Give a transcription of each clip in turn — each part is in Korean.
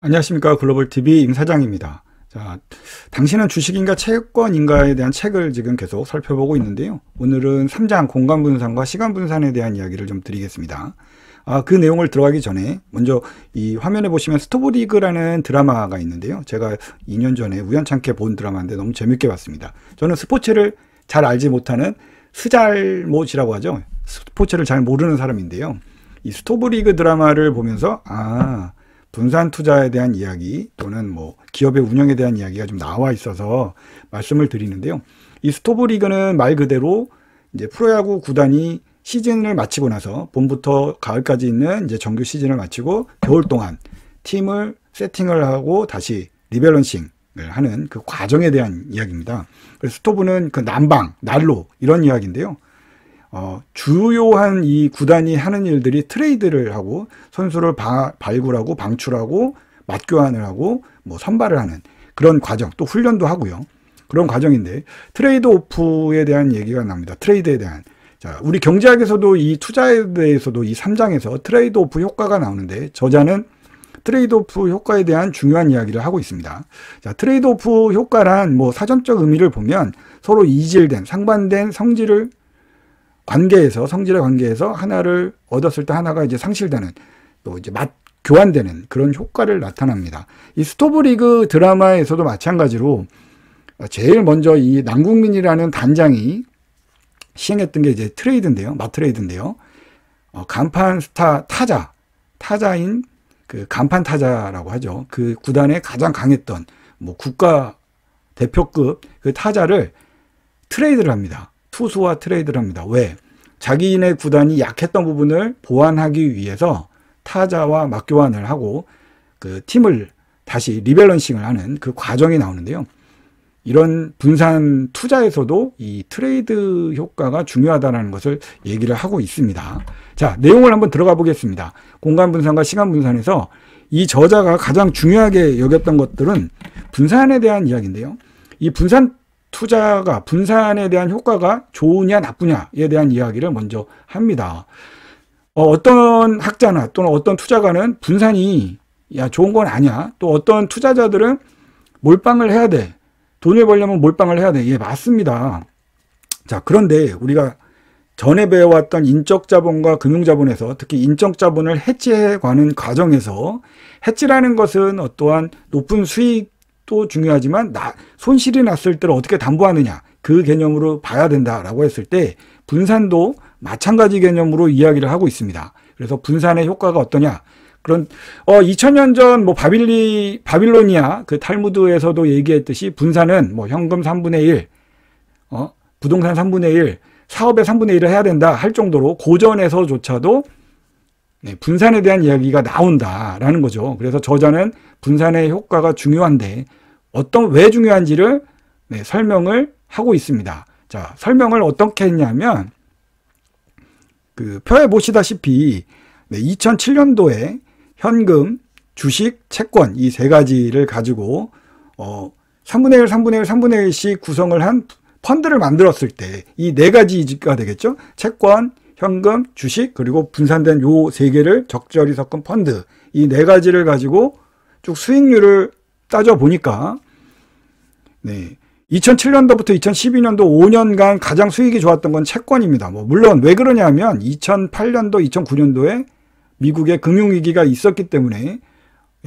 안녕하십니까. 글로벌TV 임 사장입니다. 자, 당신은 주식인가 채권인가에 대한 책을 지금 계속 살펴보고 있는데요. 오늘은 3장 공간분산과 시간분산에 대한 이야기를 좀 드리겠습니다. 그 내용을 들어가기 전에 먼저 이 화면에 보시면 스토브리그라는 드라마가 있는데요. 제가 2년 전에 우연찮게 본 드라마인데 너무 재밌게 봤습니다. 저는 스포츠를 잘 알지 못하는 스잘못이라고 하죠. 스포츠를 잘 모르는 사람인데요. 이 스토브리그 드라마를 보면서 분산 투자에 대한 이야기 또는 뭐 기업의 운영에 대한 이야기가 좀 나와 있어서 말씀을 드리는데요. 이 스토브리그는 말 그대로 이제 프로야구 구단이 시즌을 마치고 나서 봄부터 가을까지 있는 이제 정규 시즌을 마치고 겨울 동안 팀을 세팅을 하고 다시 리밸런싱을 하는 그 과정에 대한 이야기입니다. 그래서 스토브는 그 난방, 난로 이런 이야기인데요. 주요한 이 구단이 하는 일들이 트레이드를 하고 선수를 발굴하고 방출하고 맞교환을 하고 뭐 선발을 하는 그런 과정, 또 훈련도 하고요. 그런 과정인데 트레이드 오프에 대한 얘기가 납니다. 트레이드에 대한. 자, 우리 경제학에서도 이 투자에 대해서도 이 3장에서 트레이드 오프 효과가 나오는데 저자는 트레이드 오프 효과에 대한 중요한 이야기를 하고 있습니다. 자, 트레이드 오프 효과란 뭐 사전적 의미를 보면 서로 이질된 상반된 성질의 관계에서 하나를 얻었을 때 하나가 이제 상실되는 또 이제 교환되는 그런 효과를 나타납니다. 이 스토브리그 드라마에서도 마찬가지로 제일 먼저 이 남궁민이라는 단장이 시행했던 게 이제 트레이드인데요. 맞트레이드인데요. 간판 스타 타자인 그 간판 타자라고 하죠. 그 구단에 가장 강했던 뭐 국가 대표급 그 타자를 트레이드를 합니다. 투수와 트레이드를 합니다. 왜? 자기네 구단이 약했던 부분을 보완하기 위해서 타자와 맞교환을 하고 그 팀을 다시 리밸런싱을 하는 그 과정이 나오는데요. 이런 분산 투자에서도 이 트레이드 효과가 중요하다는 것을 얘기를 하고 있습니다. 자, 내용을 한번 들어가 보겠습니다. 공간 분산과 시간 분산에서 이 저자가 가장 중요하게 여겼던 것들은 분산에 대한 이야기인데요. 이 투자가 분산에 대한 효과가 좋으냐 나쁘냐에 대한 이야기를 먼저 합니다. 어떤 학자나 또는 어떤 투자가는 분산이 좋은 건 아니야. 또 어떤 투자자들은 몰빵을 해야 돼. 돈을 벌려면 몰빵을 해야 돼. 예, 맞습니다. 자, 그런데 우리가 전에 배워왔던 인적 자본과 금융 자본에서 특히 인적 자본을 해치해 가는 과정에서 해치라는 것은 어떠한 높은 수익도 중요하지만 손실이 났을 때를 어떻게 담보하느냐 그 개념으로 봐야 된다라고 했을 때 분산도 마찬가지 개념으로 이야기를 하고 있습니다. 그래서 분산의 효과가 어떠냐? 그런 2000년 전 뭐 바빌로니아 그 탈무드에서도 얘기했듯이 분산은 뭐 현금 3분의 1, 부동산 3분의 1, 사업의 3분의 1을 해야 된다 할 정도로 고전에서조차도 분산에 대한 이야기가 나온다라는 거죠. 그래서 저자는 분산의 효과가 중요한데 왜 중요한지를 설명을 하고 있습니다. 자, 설명을 어떻게 했냐면 그 표에 보시다시피 2007년도에 현금, 주식, 채권 이 세 가지를 가지고 3분의 1, 3분의 1, 3분의 1씩 구성을 한 펀드를 만들었을 때 이 네 가지가 되겠죠. 채권, 현금, 주식 그리고 분산된 요 세 개를 적절히 섞은 펀드 이 네 가지를 가지고 쭉 수익률을 따져 보니까 2007년도부터 2012년도 5년간 가장 수익이 좋았던 건 채권입니다. 물론 왜 그러냐면 2008년도, 2009년도에 미국의 금융위기가 있었기 때문에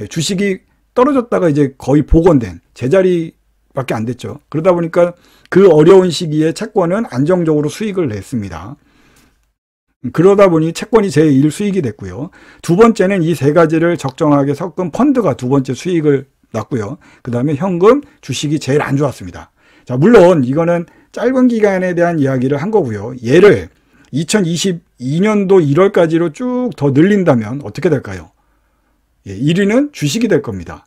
주식이 떨어졌다가 이제 거의 복원된 제자리밖에 안 됐죠. 그러다 보니까 그 어려운 시기에 채권은 안정적으로 수익을 냈습니다. 그러다 보니 채권이 제1 수익이 됐고요. 두 번째는 이 세 가지를 적정하게 섞은 펀드가 두 번째 수익을 났고요. 그 다음에 현금, 주식이 제일 안 좋았습니다. 자, 물론 이거는 짧은 기간에 대한 이야기를 한 거고요. 얘를 2022년도 1월까지로 쭉 더 늘린다면 어떻게 될까요? 1위는 주식이 될 겁니다.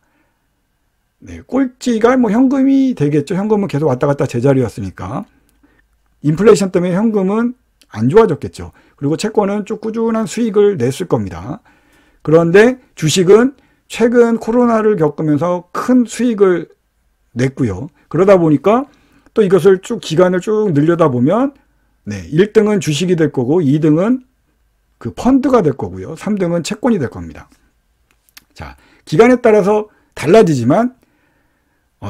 꼴찌가 현금이 되겠죠. 현금은 계속 왔다 갔다 제자리였으니까. 인플레이션 때문에 현금은 안 좋아졌겠죠. 그리고 채권은 쭉 꾸준한 수익을 냈을 겁니다. 그런데 주식은 최근 코로나를 겪으면서 큰 수익을 냈고요. 그러다 보니까 또 이것을 기간을 쭉 늘려다 보면 1등은 주식이 될 거고 2등은 그 펀드가 될 거고요. 3등은 채권이 될 겁니다. 자, 기간에 따라서 달라지지만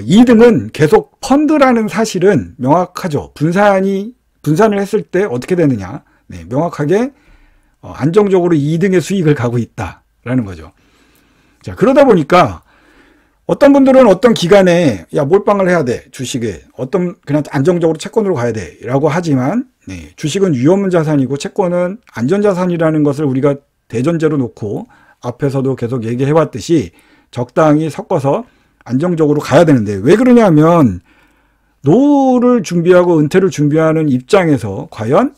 이등은 계속 펀드라는 사실은 명확하죠. 분산을 했을 때 어떻게 되느냐. 네, 명확하게 안정적으로 2등의 수익을 가고 있다라는 거죠. 자, 그러다 보니까 어떤 분들은 어떤 기간에 야 몰빵을 해야 돼 주식에 그냥 안정적으로 채권으로 가야 돼 라고 하지만 네, 주식은 위험 자산이고 채권은 안전 자산이라는 것을 우리가 대전제로 놓고 앞에서도 계속 얘기해 왔듯이 적당히 섞어서 안정적으로 가야 되는데 왜 그러냐면 노후를 준비하고 은퇴를 준비하는 입장에서 과연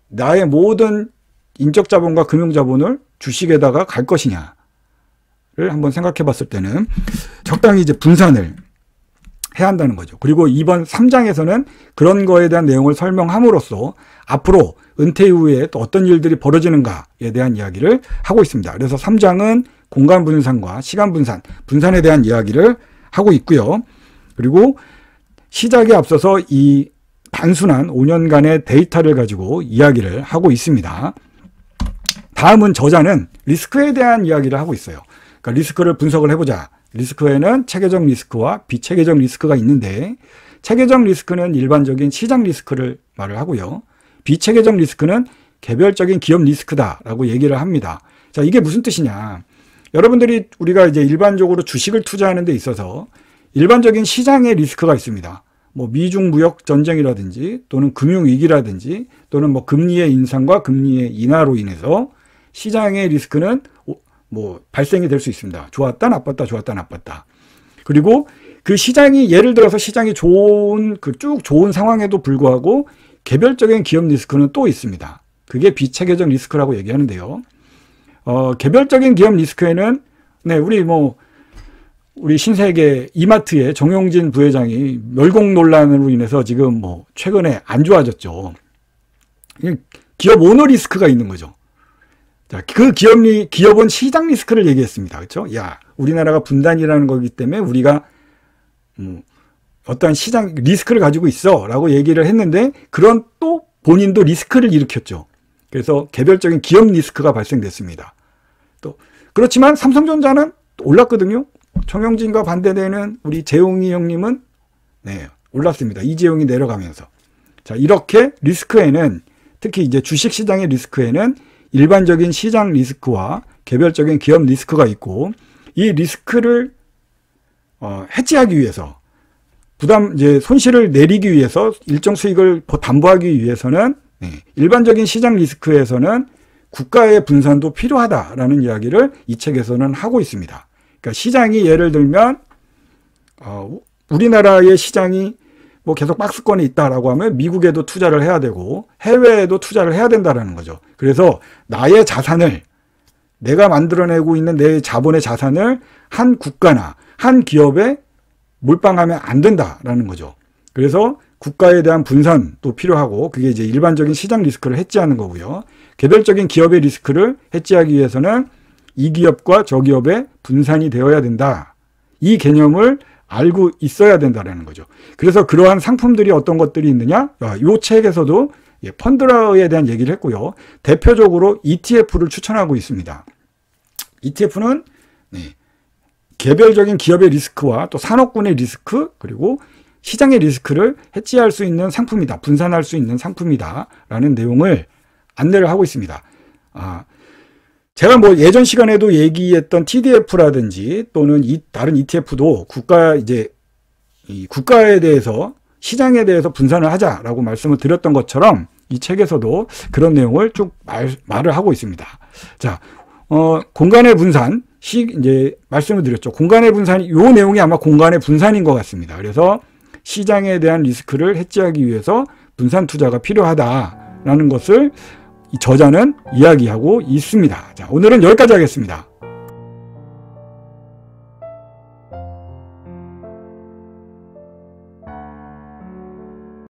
나의 모든 인적 자본과 금융 자본을 주식에다가 갈 것이냐를 한번 생각해 봤을 때는 적당히 이제 분산을 해야 한다는 거죠. 그리고 이번 3장에서는 그런 거에 대한 내용을 설명함으로써 앞으로 은퇴 이후에 또 어떤 일들이 벌어지는가에 대한 이야기를 하고 있습니다. 그래서 3장은 공간 분산과 시간 분산에 대한 이야기를 하고 있고요. 그리고 시작에 앞서서 이 단순한 5년간의 데이터를 가지고 이야기를 하고 있습니다. 다음은 저자는 리스크에 대한 이야기를 하고 있어요. 그러니까 리스크를 분석을 해보자. 리스크에는 체계적 리스크와 비체계적 리스크가 있는데 체계적 리스크는 일반적인 시장 리스크를 말을 하고요. 비체계적 리스크는 개별적인 기업 리스크다라고 얘기를 합니다. 자, 이게 무슨 뜻이냐. 여러분들이 우리가 이제 일반적으로 주식을 투자하는 데 있어서 일반적인 시장의 리스크가 있습니다. 뭐 미중 무역 전쟁이라든지 또는 금융 위기라든지 또는 뭐 금리의 인상과 금리의 인하로 인해서 시장의 리스크는 뭐 발생이 될 수 있습니다. 좋았다 나빴다 좋았다 나빴다. 그리고 그 시장이 예를 들어서 시장이 좋은 쭉 좋은 상황에도 불구하고 개별적인 기업 리스크는 또 있습니다. 그게 비체계적 리스크라고 얘기하는데요. 개별적인 기업 리스크에는 네, 우리 신세계 이마트의 정용진 부회장이 멸공 논란으로 인해서 지금 뭐 최근에 안 좋아졌죠. 기업 오너 리스크가 있는 거죠. 자, 그 기업은 시장 리스크를 얘기했습니다. 그렇죠? 야, 우리나라가 분단이라는 거기 때문에 우리가 어떠한 시장 리스크를 가지고 있어 라고 얘기를 했는데 그런 또 본인도 리스크를 일으켰죠. 그래서 개별적인 기업 리스크가 발생됐습니다. 또 그렇지만 삼성전자는 올랐거든요. 정영진과 반대되는 우리 재용이 형님은 네, 올랐습니다. 이재용이 내려가면서. 자, 이렇게 리스크에는 특히 이제 주식시장의 리스크에는 일반적인 시장 리스크와 개별적인 기업 리스크가 있고 이 리스크를 해지하기 위해서 이제 손실을 내리기 위해서 일정 수익을 담보하기 위해서는 네, 일반적인 시장 리스크에서는 국가의 분산도 필요하다라는 이야기를 이 책에서는 하고 있습니다. 그러니까 시장이 예를 들면 우리나라의 시장이 뭐 계속 박스권에 있다라고 하면 미국에도 투자를 해야 되고 해외에도 투자를 해야 된다라는 거죠. 그래서 나의 자산을 내가 만들어내고 있는 내 자본의 자산을 한 국가나 한 기업에 몰빵하면 안 된다라는 거죠. 그래서 국가에 대한 분산도 필요하고 그게 이제 일반적인 시장 리스크를 해지하는 거고요. 개별적인 기업의 리스크를 해지하기 위해서는 이 기업과 저 기업의 분산이 되어야 된다. 이 개념을 알고 있어야 된다는 거죠. 그래서 그러한 상품들이 어떤 것들이 있느냐? 이 책에서도 펀드에 대한 얘기를 했고요. 대표적으로 ETF를 추천하고 있습니다. ETF는 개별적인 기업의 리스크와 또 산업군의 리스크 그리고 시장의 리스크를 해지할 수 있는 상품이다. 분산할 수 있는 상품이다. 라는 내용을 안내를 하고 있습니다. 제가 뭐 예전 시간에도 얘기했던 TDF라든지 또는 다른 ETF도 국가에 대해서 시장에 대해서 분산을 하자라고 말씀을 드렸던 것처럼 이 책에서도 그런 내용을 쭉 말을 하고 있습니다. 자, 공간의 분산, 이제 말씀을 드렸죠. 공간의 분산이, 요 내용이 아마 공간의 분산인 것 같습니다. 그래서 시장에 대한 리스크를 해지하기 위해서 분산 투자가 필요하다라는 것을 이 저자는 이야기하고 있습니다. 자, 오늘은 여기까지 하겠습니다.